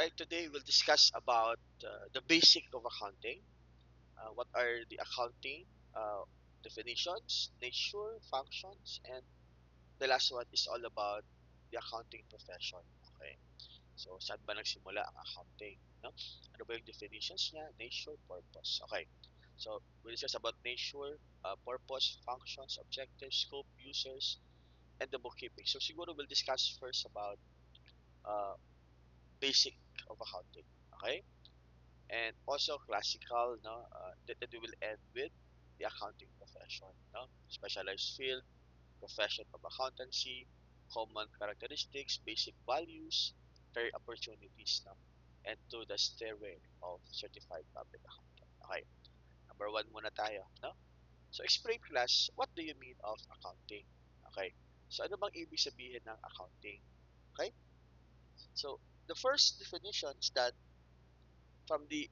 Alright, today we'll discuss about the basic of accounting. What are the accounting uh, definitions, nature, functions, and the last one is all about the accounting profession. Okay, so saan ba nagsimula ang accounting? No? Ano ba yung definitions niya? Nature, purpose. Okay, so we'll discuss about nature, purpose, functions, objectives, scope, users, and the bookkeeping. So siguro we'll discuss first about uh, basic of accounting. Okay, and also classical, no, that we will end with the accounting profession, no, specialized field, profession of accountancy, common characteristics, basic values, career opportunities, no, and to the stairway of certified public accountant. Okay, number one muna tayo, no. So explain class, what do you mean of accounting? Okay, so ano bang ibig sabihin ng accounting? Okay, so the first definition is that from the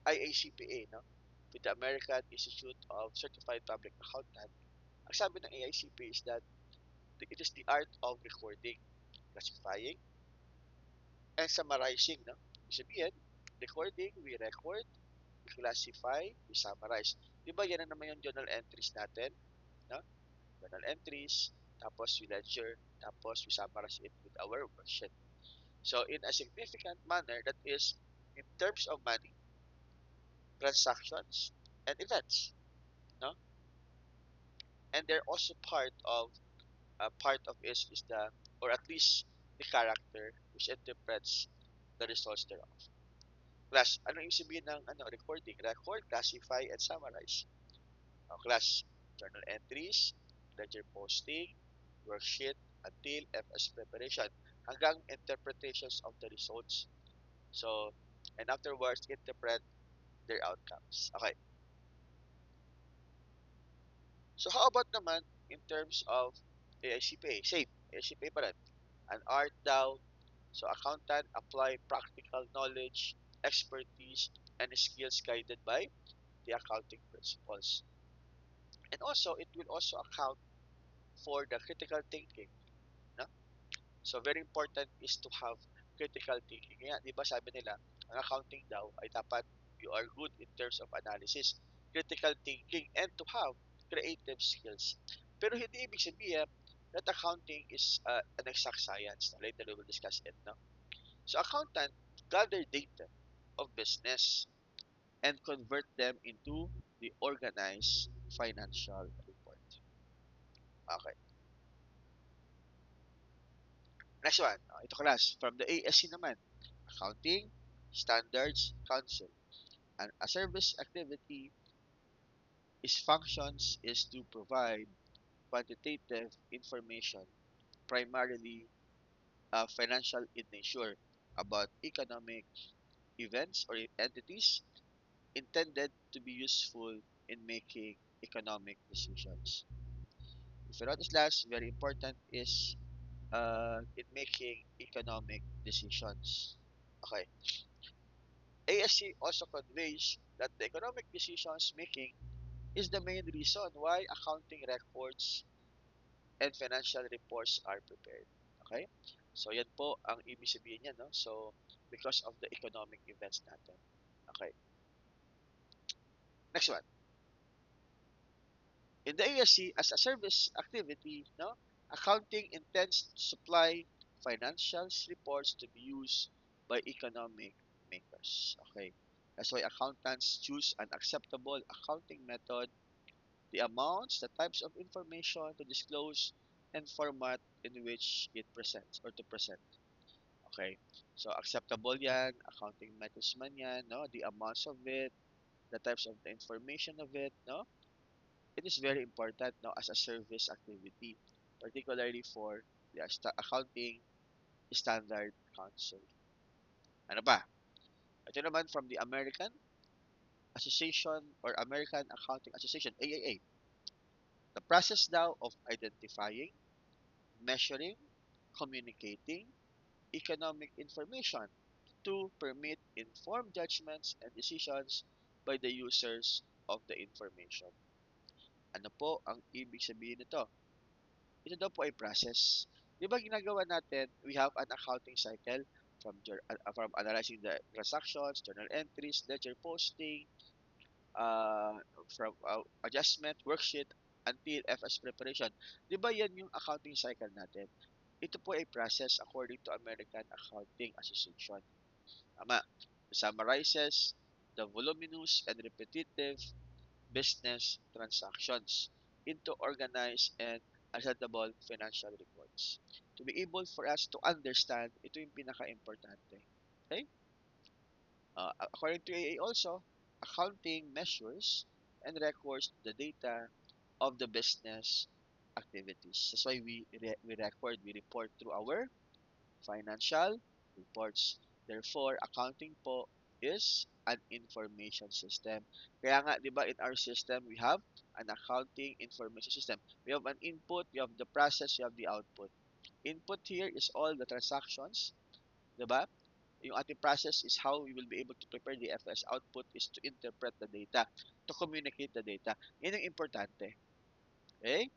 IACPA, no? With the American Institute of Certified Public Accountant, ang sabi ng AICPA is that it is the art of recording, classifying, and summarizing, no? Ibig sabihin, recording, we record, we classify, we summarize. Di ba yan na naman yung journal entries natin, no? Journal entries, tapos we ledger, tapos we summarize it with our worksheet. So in a significant manner, that is, in terms of money, transactions, and events, no? And they're also part of it is the, or at least the character which interprets the results thereof. Class, ano yung sabihin ng recording? Record, classify, and summarize. Class, journal entries, ledger posting, worksheet, until FS preparation, hanggang interpretations of the results. So, and afterwards, interpret their outcomes. Okay. So, how about naman in terms of AICPA? Same, AICPA pa rin. An art daw. So accountant apply practical knowledge, expertise, and skills guided by the accounting principles. And also, it will also account for the critical thinking. No? So very important is to have critical thinking. Kaya, di ba sabi nila, ang accounting daw ay dapat you are good in terms of analysis, critical thinking, and to have creative skills. Pero hindi ibig sabihin that accounting is an exact science. Later we will discuss it. No? So accountant gather data of business and convert them into the organized financial report. Okay. Next one. Ito class. From the ASC naman. Accounting Standards Council. And a service activity is functions is to provide quantitative information, primarily financial in nature, about economic events or entities intended to be useful in making economic decisions. If you notice last, very important is in making economic decisions. Okay. ASC also conveys that the economic decisions making is the main reason why accounting records and financial reports are prepared. Okay? So yan po ang ibig sabihin niya, no? So because of the economic events natin. Okay. Next one. In the ASC, as a service activity, no, accounting intends to supply financial reports to be used by economic makers. Okay, that's why accountants choose an acceptable accounting method, the amounts, the types of information to disclose, and format in which it presents or to present. Okay, so acceptable yan, accounting methods man yan, no, the amounts of it, the types of the information of it, no, it is very important now as a service activity, particularly for the accounting standard council. Ano ba? Ito naman from the American Association or American Accounting Association, AAA. The process now of identifying, measuring, communicating economic information to permit informed judgments and decisions by the users of the information. Ano po ang ibig sabihin nito? Ito daw po ay process. Di ba ginagawa natin, we have an accounting cycle. from analyzing the transactions, journal entries, ledger posting, uh, from adjustment, worksheet, until FS preparation. Di ba yan yung accounting cycle natin? Ito po ay process according to American Accounting Association. Tama. Summarizes the voluminous and repetitive business transactions into organized and acceptable financial reports. To be able for us to understand, ito yung pinaka-importante. Okay? According to AA also, accounting measures and records the data of the business activities. That's why we report through our financial reports. Therefore, accounting po is an information system. Kaya nga, di ba, in our system, we have an accounting information system. We have an input, we have the process, we have the output. Input here is all the transactions, di ba? Yung ating process is how we will be able to prepare the FS. Output is to interpret the data, to communicate the data. Yan ang importante. Okay?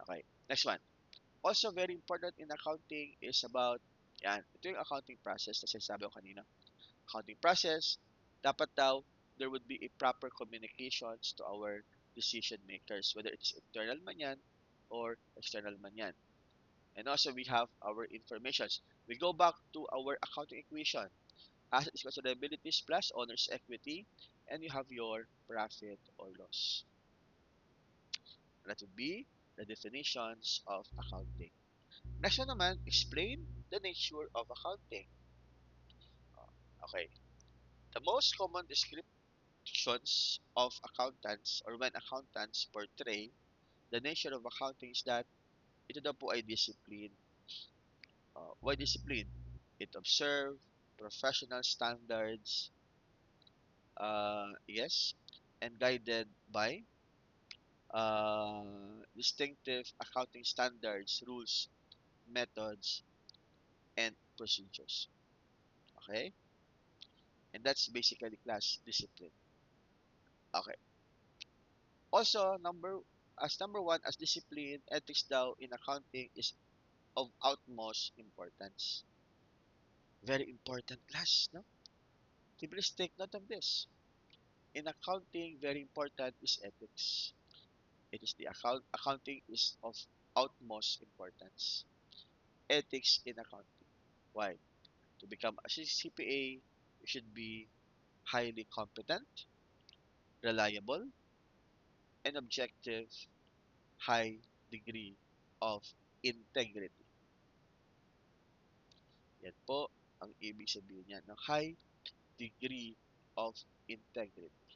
Okay. Next one. Also, very important in accounting is about, yan, ito yung accounting process na sinasabi ko kanina. Accounting process, dapat daw, there would be a proper communications to our decision makers, whether it's internal man yan or external man yan. And also, we have our informations. We go back to our accounting equation. Assets equals liabilities plus owner's equity, and you have your profit or loss. That would be the definitions of accounting. Next one naman, explain the nature of accounting. Okay. The most common descriptions of accountants or when accountants portray the nature of accounting is that ito daw po ay discipline. Why discipline? It observe professional standards, yes, and guided by distinctive accounting standards, rules, methods, and procedures. Okay? And that's basically class discipline. Okay. Also, number one, as discipline, ethics daw in accounting is of utmost importance. Very important class, no? Please take note of this. In accounting, very important is ethics. It is the accounting is of utmost importance. Ethics in accounting. Why? To become a CPA, you should be highly competent, reliable, and objective, high degree of integrity. Yan po ang ibig sabihin niya ng high degree of integrity.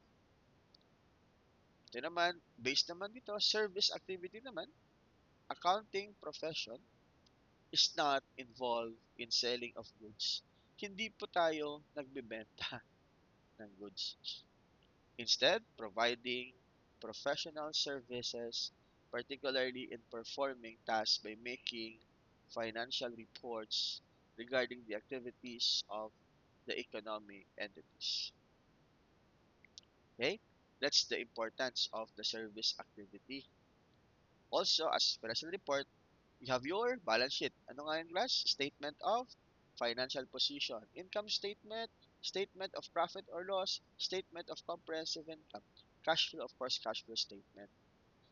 Ito naman, based naman dito, service activity naman, accounting profession is not involved in selling of goods. Hindi po tayo nagbebenta ng goods. Instead, providing professional services, particularly in performing tasks by making financial reports regarding the activities of the economic entities. Okay? That's the importance of the service activity. Also, as financial report, you have your balance sheet. Ano nga yung class? Statement of financial position. Income statement, statement of profit or loss, statement of comprehensive income. Cash flow, of course, cash flow statement.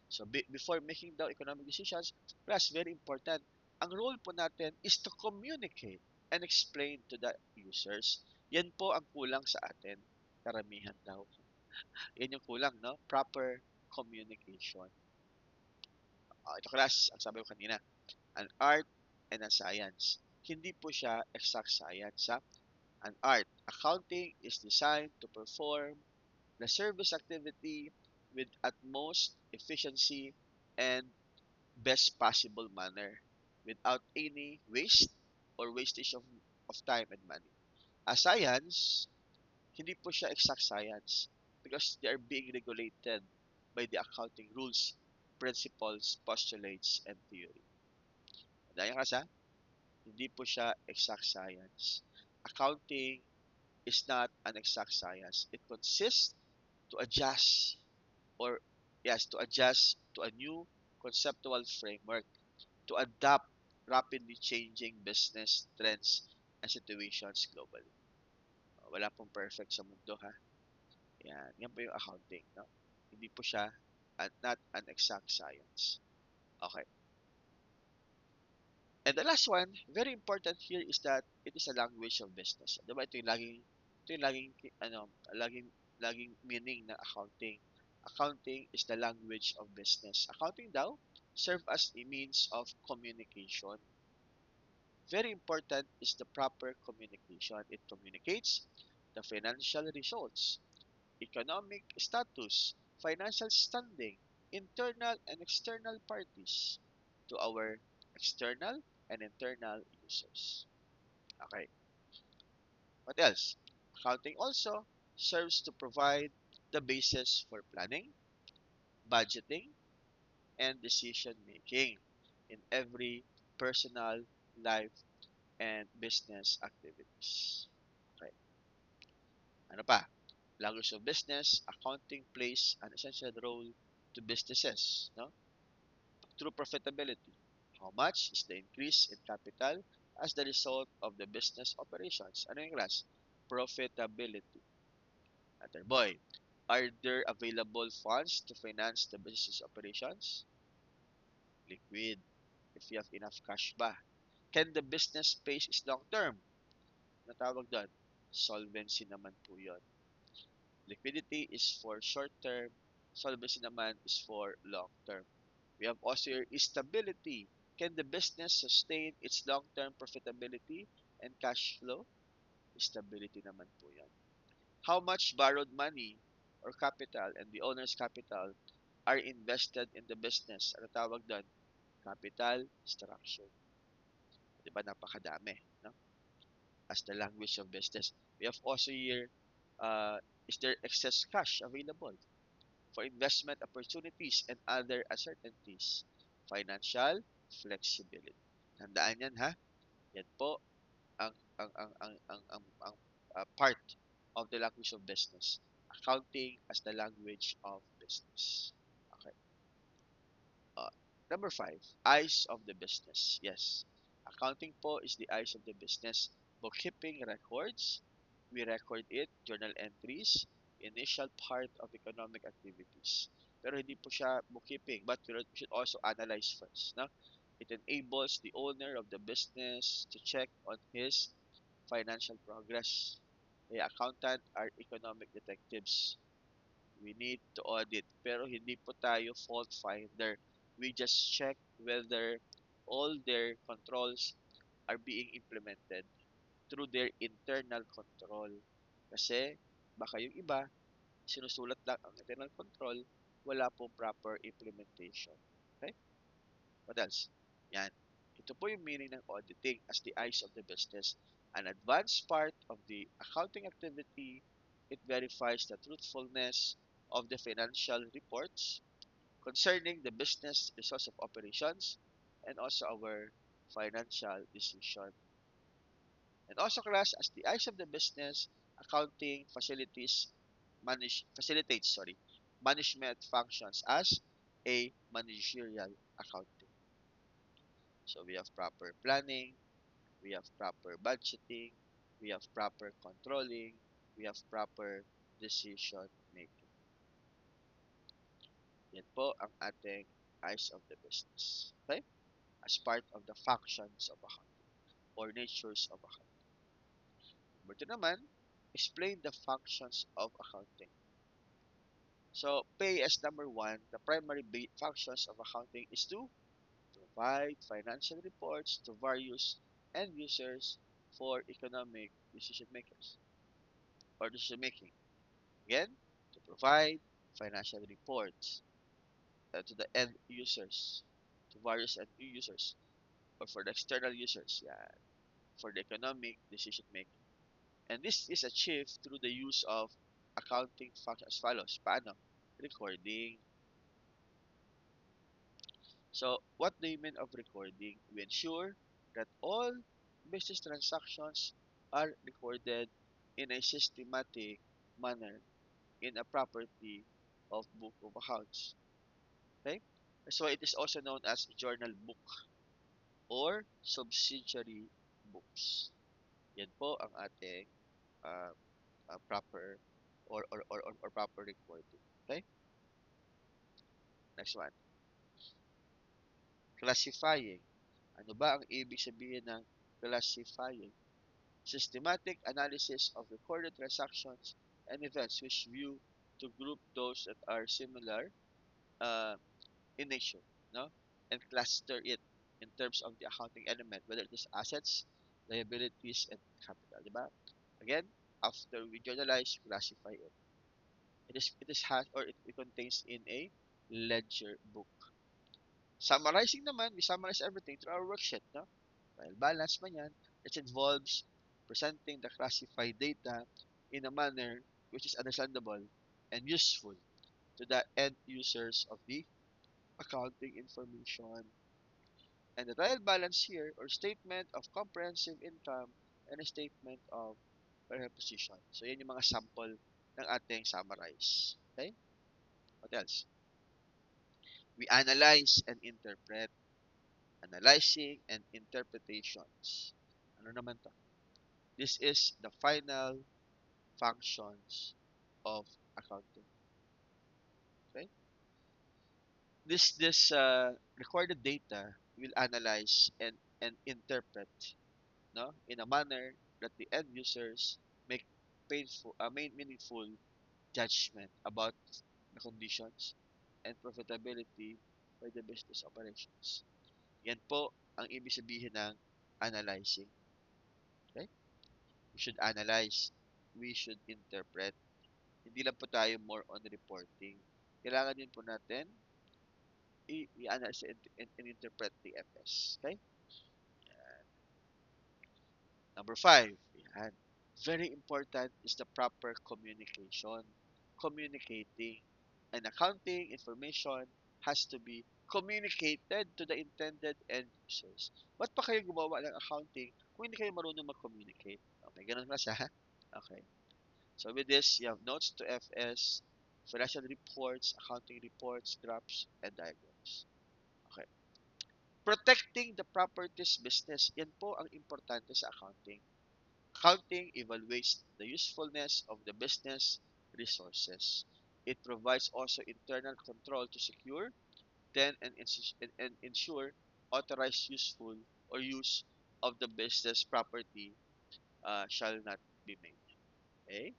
So, before making the economic decisions, class, very important. Ang role po natin is to communicate and explain to the users. Yan po ang kulang sa atin. Karamihan daw. Yan yung kulang, no? Proper communication. Ito class, ang sabi ko kanina, an art and a science. Hindi po siya exact science. Ha? An art. Accounting is designed to perform the service activity with utmost efficiency and best possible manner without any waste or wastage of time and money. A science, hindi po siya exact science because they are being regulated by the accounting rules, principles, postulates, and theory. Dahil kasi, hindi po siya exact science. Accounting is not an exact science. It consists to adjust or yes, to adjust to a new conceptual framework to adapt rapidly changing business trends and situations globally. Wala pong perfect sa mundo ha. Yan po yung accounting, no? Hindi po siya not an exact science. Okay. And the last one, very important here is that it is a language of business. Diba ito yung laging meaning ng accounting. Accounting is the language of business. Accounting daw serve as a means of communication. Very important is the proper communication. It communicates the financial results, economic status, financial standing, internal and external parties to our external and internal users. Okay, what else? Accounting also serves to provide the basis for planning, budgeting, and decision making in every personal life and business activities. Okay, ano pa? Language of business, accounting plays an essential role to businesses, no? Through profitability. How much is the increase in capital as the result of the business operations? Ano yung class? Profitability. Another boy, are there available funds to finance the business operations? Liquid. If you have enough cash ba? Can the business pay is long term? Natawag doon? Solvency naman po yun. Liquidity is for short term. Solvency naman is for long term. We have also your stability. Can the business sustain its long-term profitability and cash flow? Stability naman po yan. How much borrowed money or capital and the owner's capital are invested in the business? Ano tawag doon? Capital structure. Di ba napakadami, no? As the language of business. We have also here, is there excess cash available for investment opportunities and other uncertainties? Financial flexibility. Tandaan yan ha. Yan po ang part of the language of business. Accounting as the language of business. Okay. Uh, Number 5, eyes of the business. Yes. Accounting po is the eyes of the business. Bookkeeping records. We record it, journal entries, initial part of economic activities. Pero hindi po siya bookkeeping, but we should also analyze first. No? It enables the owner of the business to check on his financial progress. The accountant are economic detectives. We need to audit. Pero hindi po tayo fault finder. We just check whether all their controls are being implemented through their internal control. Kasi baka yung iba, sinusulat lang ang internal control, wala pong proper implementation. Okay? What else? Yan. Ito po yung meaning ng auditing as the eyes of the business. An advanced part of the accounting activity, it verifies the truthfulness of the financial reports concerning the business results of operations and also our financial decision. And also class as the eyes of the business, accounting facilitates management functions as a managerial accounting. So we have proper planning, we have proper budgeting, we have proper controlling, we have proper decision making. Yan po ang ating eyes of the business. Okay? As part of the functions of accounting or natures of accounting. Number 2 naman, explain the functions of accounting. So, pay as number 1, the primary functions of accounting is to provide financial reports to various end users for economic decision makers or decision making. Again, to provide financial reports to the end users, to various end users, or for the external users, yeah, for the economic decision making. And this is achieved through the use of accounting functions as follows. Paano? Recording. So, what do you mean of recording? We ensure that all business transactions are recorded in a systematic manner in a property of book of accounts. Okay? So it is also known as journal book or subsidiary books. Yan po ang ating uh, proper or proper reporting. Okay? Next one. Classifying. Ano ba ang ibig sabihin ng classifying? Systematic analysis of recorded transactions and events which view to group those that are similar uh, in nature, no? And cluster it in terms of the accounting element, whether it is assets, liabilities, and capital, diba? Again, after we journalize, classify it. It is has or it contains in a ledger book. Summarizing naman, we summarize everything through our worksheet, no? Trial balance man yan, which involves presenting the classified data in a manner which is understandable and useful to the end users of the accounting information. And the trial balance here, or statement of comprehensive income and a statement of financial position. So, yan yung mga sample ng ating summarize. Okay? What else? We analyze and interpret. Analyzing and interpretations. Ano naman to? This is the final functions of accounting. Okay? This recorded data will analyze and interpret, no, in a manner that the end users make meaningful judgment about the conditions and profitability by the business operations. Yan po ang ibig sabihin ng analyzing. Okay? We should analyze. We should interpret. Hindi lang po tayo more on reporting. Kailangan din po natin i-analyze and interpret the FS. Okay? Number five, yan. Very important is the proper communication. Communicating. And accounting information has to be communicated to the intended end users. Ba't pa kayo gumawa ng accounting kung hindi kayo marunong mag-communicate? Okay, ganun ba siya? Okay. So with this, you have notes to FS, financial reports, accounting reports, graphs, and diagrams. Okay. Protecting the properties business. Yan po ang importante sa accounting. Accounting evaluates the usefulness of the business resources. It provides also internal control to secure, then and ensure authorized useful or use of the business property shall not be made. Okay?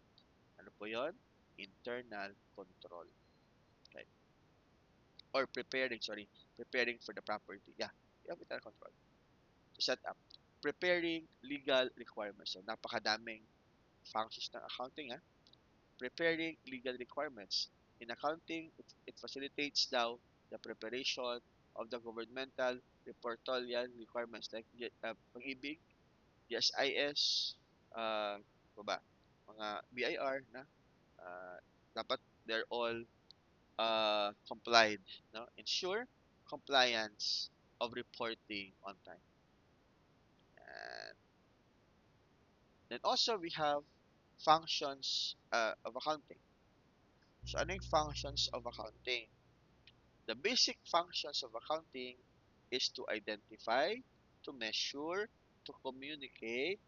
Ano po yon? Internal control. Okay. Or preparing for the property. Yeah, you have internal control. To set up. Preparing legal requirements. So, napakadaming functions ng accounting, ha? Preparing legal requirements. In accounting, it facilitates daw the preparation of the governmental reportorial requirements like pag-ibig, GSIS, ano ba, mga BIR na dapat they're all complied, no? Ensure compliance of reporting on time. And then also we have functions of accounting. So ano yung functions of accounting? The basic functions of accounting is to identify, to measure, to communicate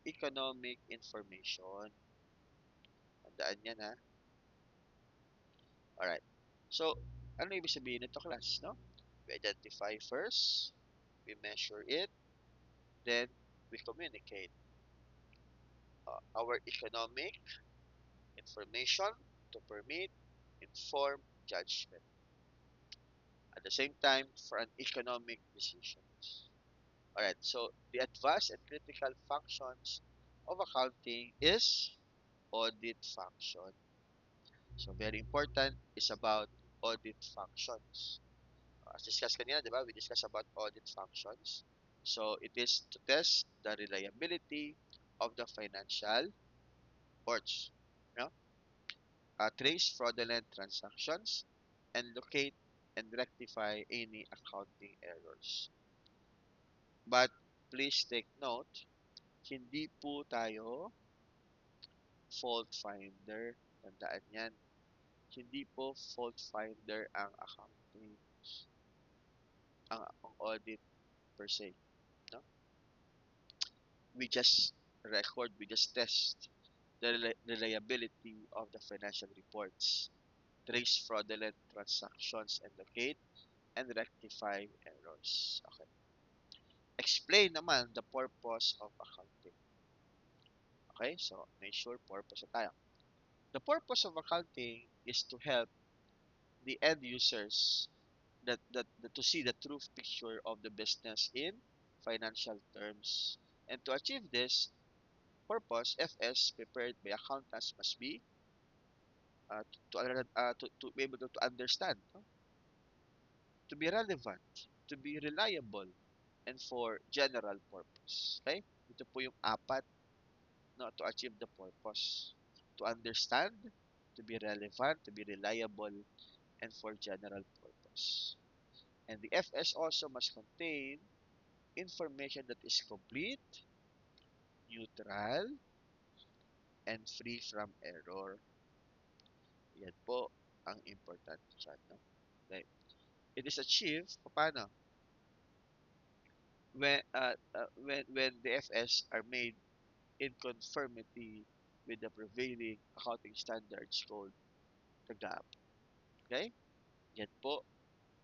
economic information. Tandaan yan, ha? Alright. So, ano ibig sabihin nito, class, no? We identify first, we measure it, then we communicate our economic information to permit informed judgment. At the same time, for an economic decisions. Alright, so the advanced and critical functions of accounting is audit function. So very important is about audit functions. As discussed kanina, di ba? We discussed about audit functions. So it is to test the reliability of the financial reports, you know, trace fraudulent transactions, and locate and rectify any accounting errors. But please take note, hindi po tayo fault finder. Tandaan yan. Hindi po fault finder ang accounting, ang audit per se. No? We just record, we just test the reliability of the financial reports, trace fraudulent transactions, and locate and rectify errors. Okay. Explain naman the purpose of accounting. Okay, so make sure purpose na tayo. The purpose of accounting is to help the end users that to see the true picture of the business in financial terms. And to achieve this purpose, FS prepared by accountants must be to be able to understand, no? To be relevant, to be reliable, and for general purpose. Okay? Ito po yung apat, no, to achieve the purpose. To understand, to be relevant, to be reliable, and for general purpose. And the FS also must contain information that is complete, neutral, and free from error. Yan po ang important dyan. No? Okay. It is achieved, paano? When the FS are made in conformity with the prevailing accounting standards called the GAAP. Okay? Yan po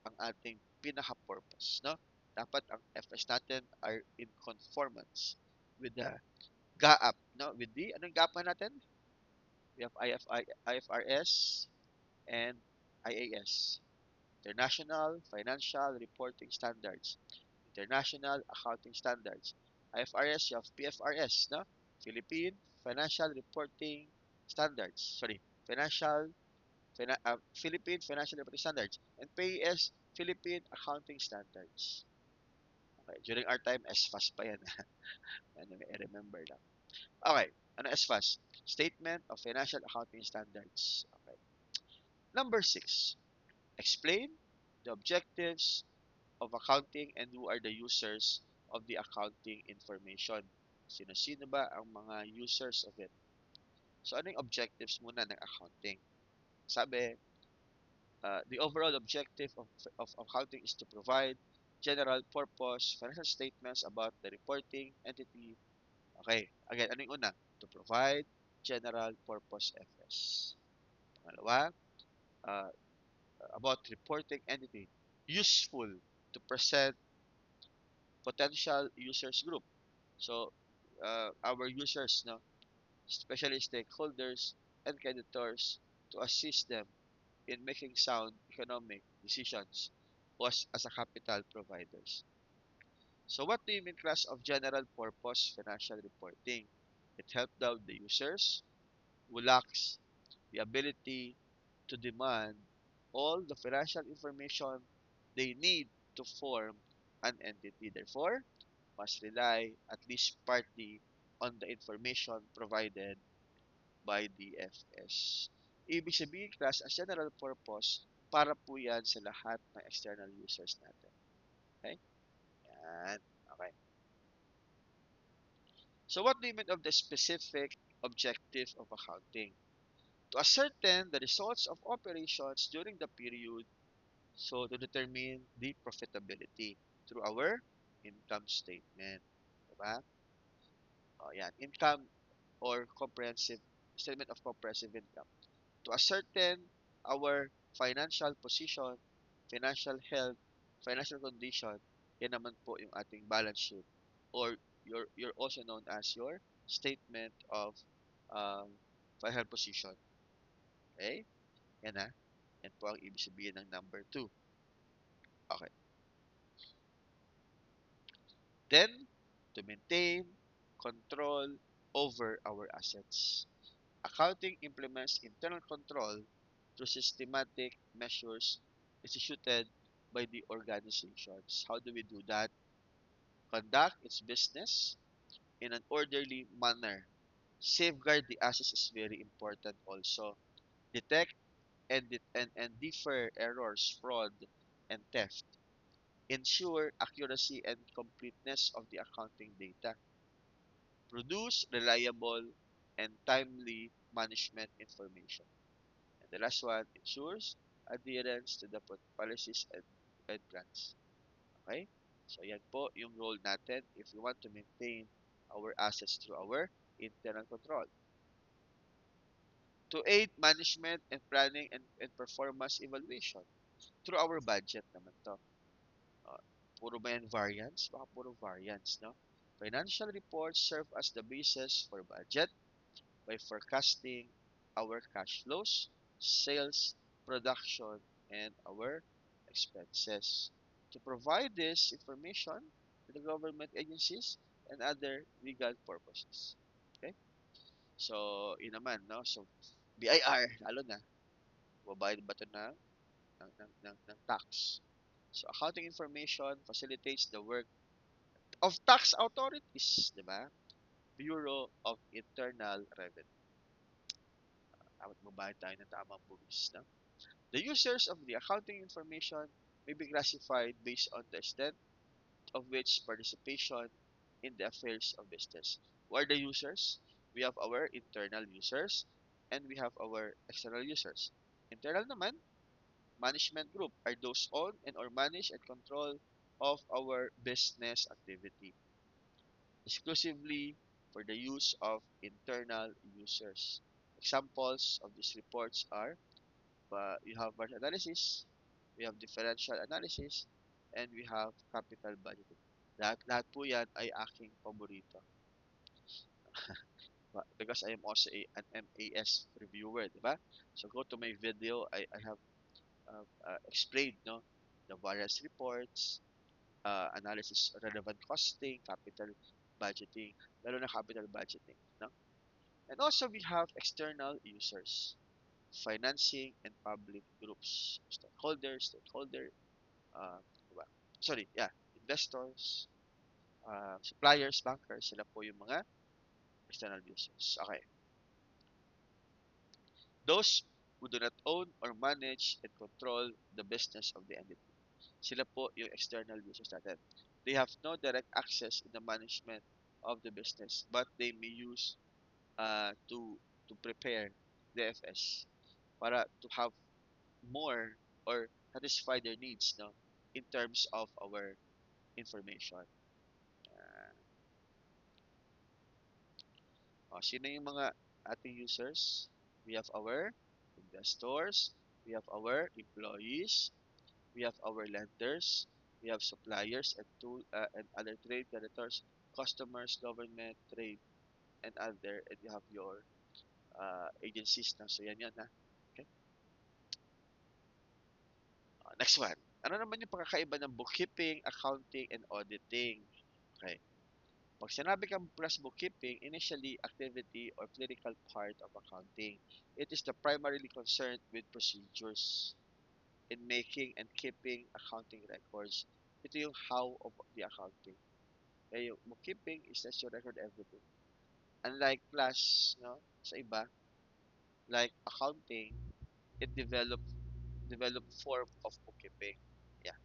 ang ating pinaka-purpose. No? Dapat ang FS natin are in conformance with the GAAP. No? With the, anong GAAP natin? We have IFRS and IAS. International Financial Reporting Standards. International Accounting Standards. IFRS, you have PFRS, no? Philippine Financial Reporting Standards. Sorry, Philippine Financial Reporting Standards. And PAS, Philippine Accounting Standards. Okay, during our time, SFAS pa yan. Anyway, I remember lang. Okay, ano SFAS? Statement of Financial Accounting Standards. Okay. Number 6, explain the objectives of accounting and who are the users of the accounting information. Sino-sino ba ang mga users of it? So, ano yung objectives muna ng accounting? Sabi, the overall objective of accounting is to provide general purpose financial statements about the reporting entity. Okay, again, ano yung una? To provide general purpose FS. Pangalawa, uh, about reporting entity. Useful to present potential users group. So, our users, no, especially stakeholders and creditors, to assist them in making sound economic decisions as a capital providers. So, what do you mean class of general purpose financial reporting? It helped out the users who lacks the ability to demand all the financial information they need to form an entity. Therefore, must rely at least partly on the information provided by DFS. Ibig sabihin, class, as general purpose, para po yan sa lahat ng external users natin. Okay? Yan. Okay. So, what do you mean of the specific objective of accounting? To ascertain the results of operations during the period, so to determine the profitability through our income statement. Diba? O, yan. Income or comprehensive statement of comprehensive income. To ascertain our financial position, financial health, financial condition, yan naman po yung ating balance sheet or you're also known as your statement of um, financial position. Okay? Yan na. Yan po ang ibig sabihin ng number 2. Okay. Then, to maintain control over our assets. Accounting implements internal control through systematic measures instituted by the organizations. How do we do that? Conduct its business in an orderly manner. Safeguard the assets is very important also. Detect and defer errors, fraud, and theft. Ensure accuracy and completeness of the accounting data. Produce reliable and timely management information. And the last one, ensures adherence to the policies and plans. Okay? So, yan po yung role natin if we want to maintain our assets through our internal control. To aid management and planning and performance evaluation through our budget naman to. Uh, Puro ba yan variance? Baka puro variance, no? Financial reports serve as the basis for budget by forecasting our cash flows, sales, production, and our expenses. To provide this information to the government agencies and other legal purposes. Okay? So, yun naman, no? So, BIR, lalo na, babayad ba ito ng tax? So, accounting information facilitates the work of tax authorities, di ba? Bureau of Internal Revenue. Dapat magbayad tayo ng tamang buwis, no? The users of the accounting information may be classified based on the extent of which participation in the affairs of business. Who are the users? We have our internal users and we have our external users. Internal naman, management group are those own and or manage and control of our business activity exclusively for the use of internal users. Examples of these reports are you have budget analysis, we have differential analysis, and we have capital budgeting. Lahat po yan ay aking paborito. Because I am also an MAS reviewer, di ba? So go to my video, I have explained no, the various reports, analysis, relevant costing, capital budgeting, lalo na capital budgeting. No? And also we have external users, financing and public groups, stakeholder, uh, diba? Sorry, yeah, investors, suppliers, bankers, sila po yung mga external users. Okay. Those who do not own or manage and control the business of the entity. Sila po yung external users natin. They have no direct access in the management of the business, but they may use to prepare the FS para to have more or satisfy their needs no in terms of our information. Uh, Sino yung mga ating users? We have our investors, we have our employees, we have our lenders, we have suppliers and other trade creditors, customers, government, trade, and other, and you have your agencies na. So yan na. Okay? Next one. Ano naman yung pagkakaiba ng bookkeeping, accounting, and auditing? Okay. Pag sinabi kang plus bookkeeping, initially activity or clerical part of accounting. It is the primarily concerned with procedures in making and keeping accounting records. Ito yung how of the accounting. Kaya yung bookkeeping is just to record everything. Unlike plus, no, sa iba, like accounting, it developed form of bookkeeping. Yeah.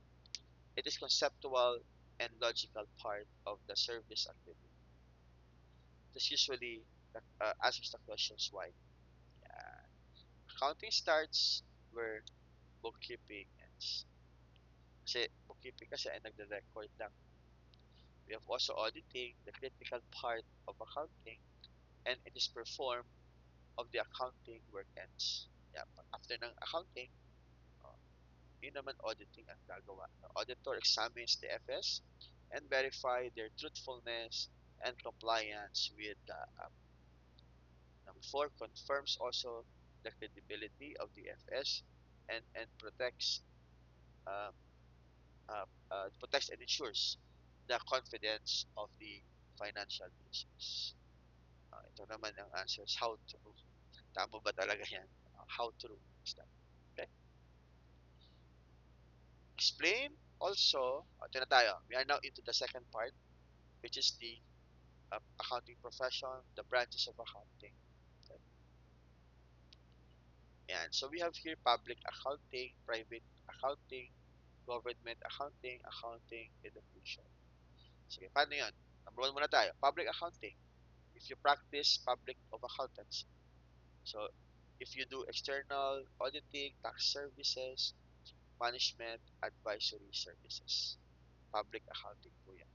It is conceptual and logical part of the service activity. This usually answers the questions why. Uh, Accounting starts where bookkeeping ends. Kasi bookkeeping kasi ay nagre-record lang. We have also auditing, the critical part of accounting, and it is performed of the accounting work ends. Yeah, after ng accounting, uh, yun naman auditing ang gagawa. The auditor examines the FS and verify their truthfulness and compliance with the number four, confirms also the credibility of the FS and uh, protects and ensures the confidence of the financial users. Ito naman ang answers. How true? Tama ba talaga yan? How true is that? Okay? Explain also, ito na tayo. We are now into the second part, which is the accounting profession, the branches of accounting. Okay? And so we have here public accounting, private accounting, government accounting, accounting education. Sige, paano yan? Number one muna tayo. Public accounting. If you practice public of accountants. So, if you do external auditing, tax services, management, advisory services. Public accounting po yan.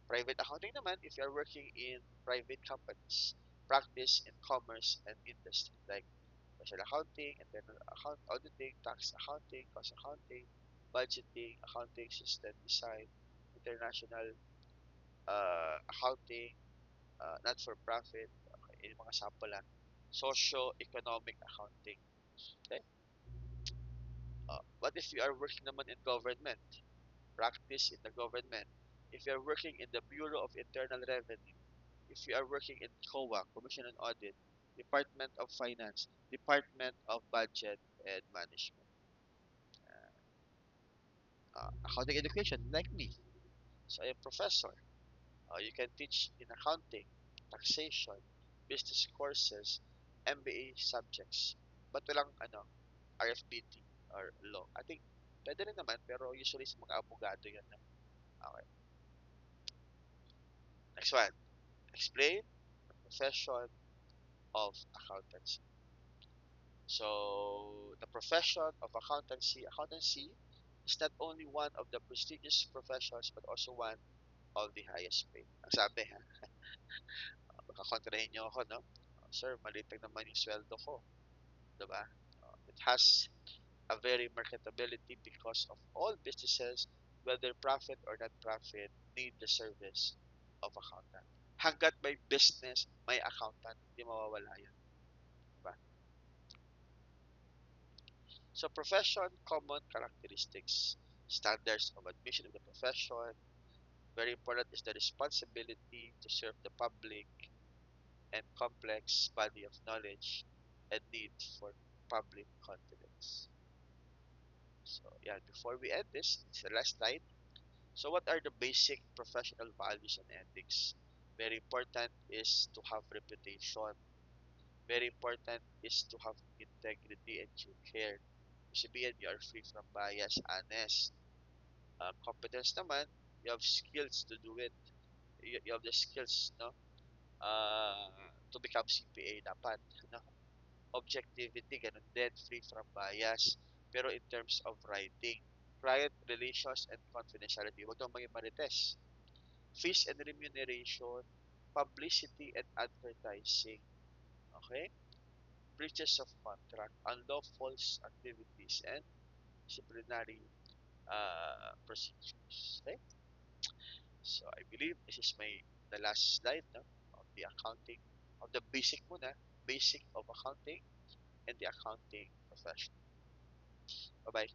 Private accounting naman, if you're working in private companies, practice in commerce and industry, like special accounting, internal account auditing, tax accounting, cost accounting, budgeting, accounting, system design, international accounting, not for profit, okay, yung mga sample lang, socio-economic accounting. Okay? What if you are working naman in government? Practice in the government. If you are working in the Bureau of Internal Revenue, if you are working in COA, Commission on Audit, Department of Finance, Department of Budget and Management, accounting education, like me. So, I'm a professor. You can teach in accounting, taxation, business courses, MBA subjects. But walang RFPT or law. I think pwede rin naman pero usually sa mga abogado yan. No? Okay. Next one. Explain the profession of accountancy. So, the profession of accountancy is not only one of the prestigious professions but also one of the highest paid. Ang sabi ha, baka kontrahin niyo ako, no? Sir, maliit lang naman yung sweldo ko. Diba? It has a very marketability because of all businesses, whether profit or not profit, need the service of accountant. Hanggat may business, may accountant, hindi mawawala yan. Diba? So profession, common characteristics, standards of admission of the profession. Very important is the responsibility to serve the public and complex body of knowledge and need for public confidence. So yeah, before we end this, it's the last slide. So what are the basic professional values and ethics? Very important is to have reputation. Very important is to have integrity and due care. Sabihin, you are free from bias, honest. Competence naman, you have skills to do it. You have the skills, no? To become CPA dapat, no? Objectivity, ganun din, free from bias. Pero in terms of writing, client relations and confidentiality, huwag kang maging marites. Fees and remuneration, publicity and advertising. Okay? Breaches of contract, unlawful activities, and disciplinary procedures. Okay? So I believe this is the last slide, no, of the accounting, of the basic muna, basic of accounting and the accounting profession. Bye-bye.